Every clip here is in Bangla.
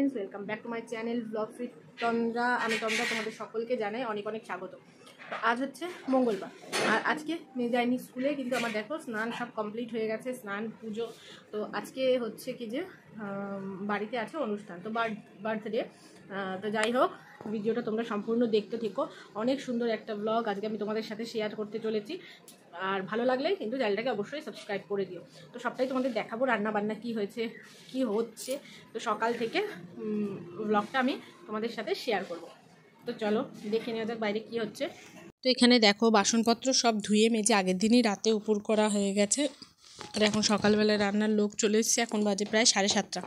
Friends, welcome back to my channel blog with Tandra. আমি তন্দ্রা, তোমাদের সকলকে জানাই অনেক অনেক স্বাগত। আজ হচ্ছে মঙ্গলবার আর আজকে মেয়ে যায়নি স্কুলে, কিন্তু আমার দেখো স্নান সব কমপ্লিট হয়ে গেছে, স্নান পুজো। তো আজকে হচ্ছে কি যে বাড়িতে আছে অনুষ্ঠান, তো বার্থডে। তো যাই হোক, ভিডিওটা তোমরা সম্পূর্ণ দেখতে থেকো। অনেক সুন্দর একটা ব্লগ আজকে আমি তোমাদের সাথে শেয়ার করতে চলেছি। আর ভালো লাগলে কিন্তু চ্যানেলটাকে অবশ্যই সাবস্ক্রাইব করে দিও। তো সবটাই তোমাদের দেখাবো, রান্না বান্না কী হয়েছে কি হচ্ছে। তো সকাল থেকে ব্লগটা আমি তোমাদের সাথে শেয়ার করব। তো চলো দেখে নেওয়া যাক বাইরে কি হচ্ছে। তো এখানে দেখো বাসনপত্র সব ধুয়ে মেজে আগের দিনই রাতে উপর করা হয়ে গেছে। আর এখন সকালবেলায় রান্নার লোক চলে এসছে, এখন বাজে প্রায় 7:30।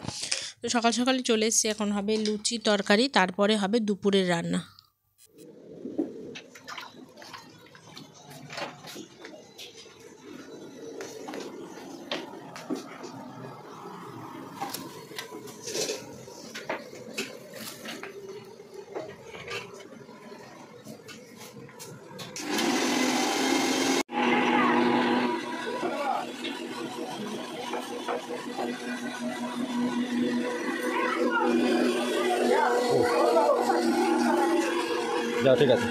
তো সকাল সকালই চলে এসছে। এখন হবে লুচি তরকারি, তারপরে হবে দুপুরের রান্না। যা ঠিক আছে।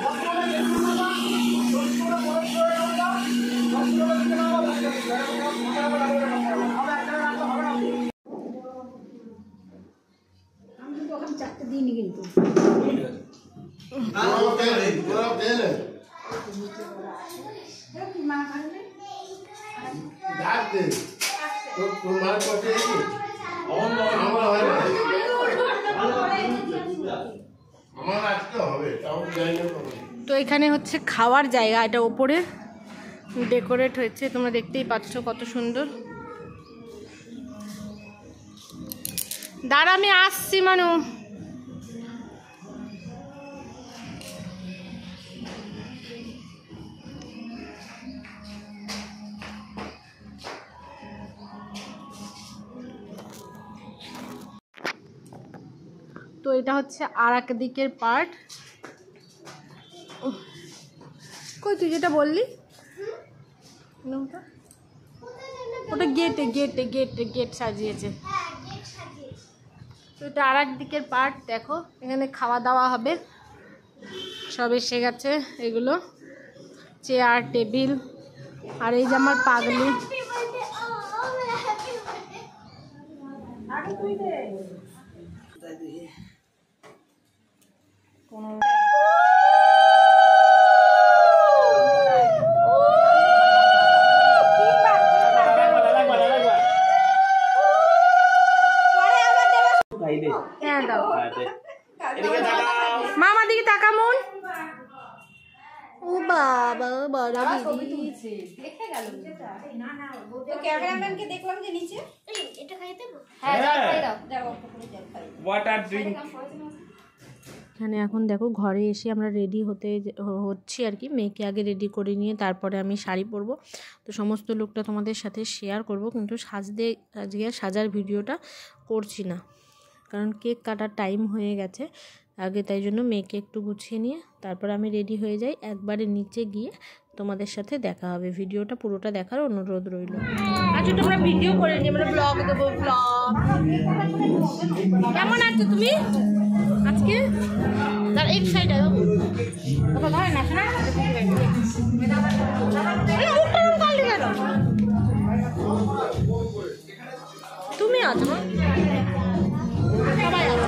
চারটে দিনই কিন্তু তো এখানে হচ্ছে খাওয়ার জায়গা, এটা ওপরে ডেকোরেট হয়েছে, তোমরা দেখতেই পাচ্ছ কত সুন্দর। দাঁড়া আমি আসছি মানু। তো এটা হচ্ছে আর এক দিকের পার্ট। কই তুই যেটা বললি ওটা গেটে গেটে গেটে গেট সাজিয়েছে। তো এটা আর এক দিকের পার্ট। দেখো এখানে খাওয়া দাওয়া হবে, সব এসে গেছে। এগুলো চেয়ার টেবিল। আর এই যে আমার পাগলি, মামা দিকে তাকা মন। ও বাবা বড় দিদি দেখে গেল। না না তো ক্যামেরাম্যানকে দেখলাম যে নিচে এটা খাইয়ে দেব। হ্যাঁ খাইয়ে দাও, দাও ওয়াটার ড্রিঙ্ক। এখানে এখন দেখো ঘরে এসে আমরা রেডি হচ্ছি আর কি। মেয়েকে আগে রেডি করে নিয়ে তারপরে আমি শাড়ি পরবো। তো সমস্ত লুকটা তোমাদের সাথে শেয়ার করব, কিন্তু আজকে সাজার ভিডিওটা করছি না, কারণ কেক কাটার টাইম হয়ে গেছে আগে, তাই জন্য মেয়েকে একটু গুছিয়ে নিয়ে তারপর আমি রেডি হয়ে যাই। একবারে নিচে গিয়ে তোমাদের সাথে দেখা হবে। ভিডিওটা পুরোটা দেখার অনুরোধ রইল। আচ্ছা তোমরা ভিডিও করে নি, আমরা ব্লগ দেবো। ব্লগ কেমন আছো তুমি আজকে? তার এই সাইডে ধরে না শোনা তুমি আছো না? সবাই আছে।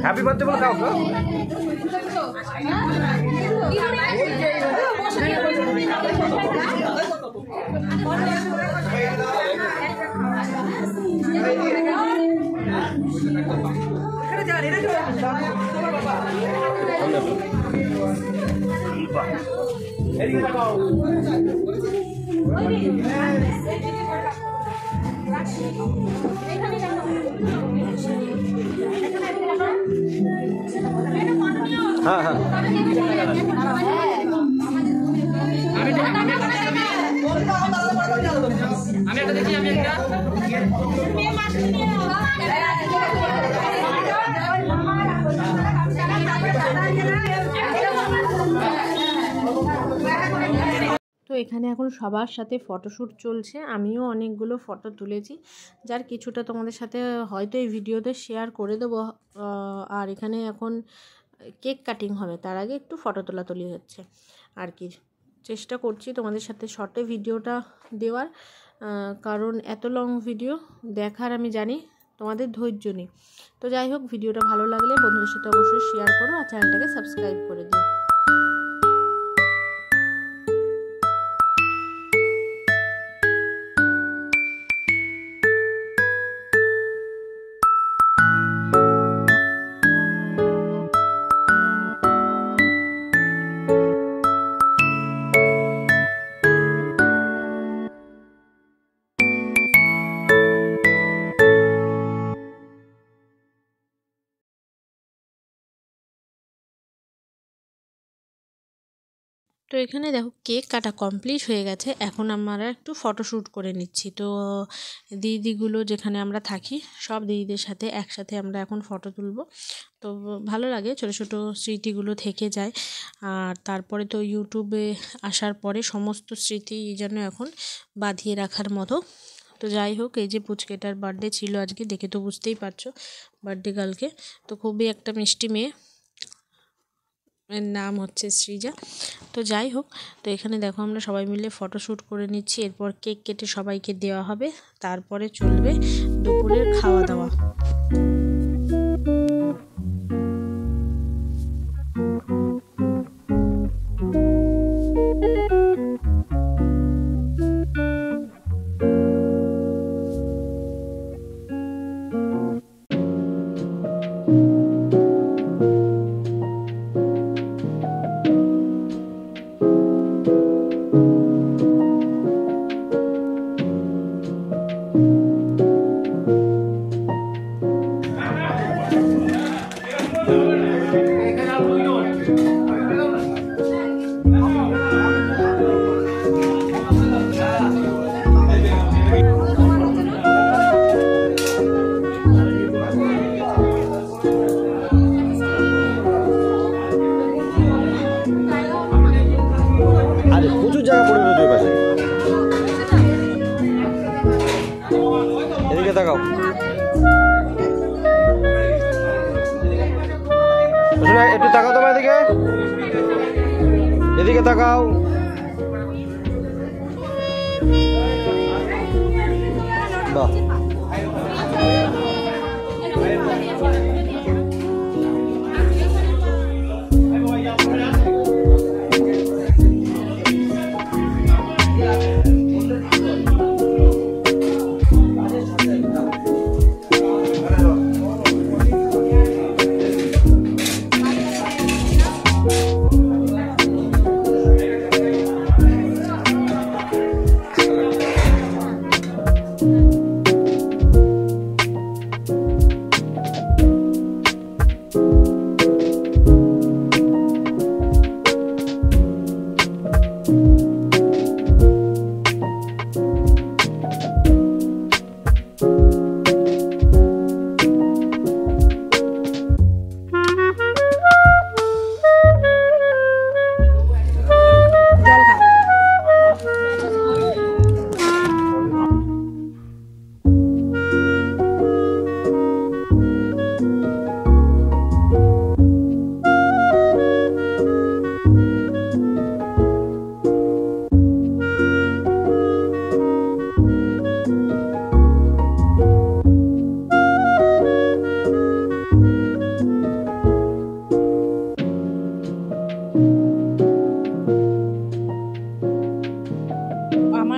হ্যাপি বার্থডে বলে দাও। হ্যাঁ হ্যাঁ আমি একটা দেখি আমি একটা তো এখানে এখন সবার সাথে ফটোশ্যুট চলছে, আমিও অনেকগুলো ফটো তুলেছি, যার কিছুটা তোমাদের সাথে হয়তো এই ভিডিওতে শেয়ার করে দেবো। আর এখানে এখন কেক কাটিং হবে, তার আগে একটু ফটো তোলাতুলি হচ্ছে আর কি। চেষ্টা করছি তোমাদের সাথে শর্টে ভিডিওটা দেওয়ার, কারণ এত লং ভিডিও দেখার আমি জানি তোমাদের ধৈর্য নেই। তো যাই হোক, ভিডিওটা ভালো লাগলে বন্ধুদের সাথে অবশ্যই শেয়ার করো আর চ্যানেলটাকে সাবস্ক্রাইব করে দিও। তো এখানে দেখো কেক কাটা কমপ্লিট হয়ে গেছে, এখন আমরা একটু ফটোশ্যুট করে নিচ্ছি। তো দিদিগুলো যেখানে আমরা থাকি সব দিদিদের সাথে একসাথে আমরা এখন ফটো তুলব। তো ভালো লাগে, ছোটো ছোটো স্মৃতিগুলো থেকে যায়। আর তারপরে তো ইউটিউবে আসার পরে সমস্ত স্মৃতি যেন এখন বাঁধিয়ে রাখার মতো। তো যাই হোক, এই যে পুচকেটার বার্থডে ছিল আজকে, দেখে তো বুঝতেই পারছো বার্থডে গার্লকে। তো খুবই একটা মিষ্টি মেয়ে, এর নাম হচ্ছে সৃজা। তো যাই হোক, তো এখানে দেখো আমরা সবাই মিলে ফটোশ্যুট করে নিচ্ছি, এরপর কেক কেটে সবাইকে দেওয়া হবে, তারপরে চলবে দুপুরের খাওয়া দাওয়া। জায়গা পড়ে রয়েছে পাশে, এদিকে তাকাও, একটু তাকাও তোমার এদিকে, এদিকে তাকাও। বাহ,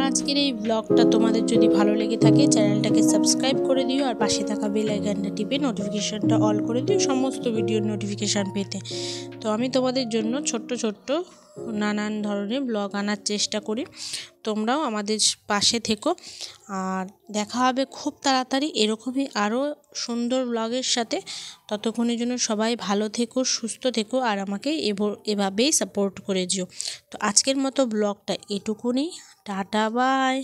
আজকের এই ব্লগটা তোমাদের যদি ভালো লেগে থাকে চ্যানেলটাকে সাবস্ক্রাইব করে দিও আর পাশে থাকা বেল আইকনটা টিপে নোটিফিকেশনটা অল করে দিও সমস্ত ভিডিওর নোটিফিকেশান পেতে। তো আমি তোমাদের জন্য ছোট্ট ছোট্ট নানান ধরনের ব্লগ আনার চেষ্টা করি। তোমরাও আমাদের পাশে থেকো, আর দেখা হবে খুব তাড়াতাড়ি এরকমই আরও সুন্দর ব্লগের সাথে। ততক্ষণের জন্য সবাই ভালো থেকো, সুস্থ থেকো, আর আমাকে এভাবেই সাপোর্ট করে যেও। তো আজকের মতো ব্লগটা এটুকুনি। Tata, by.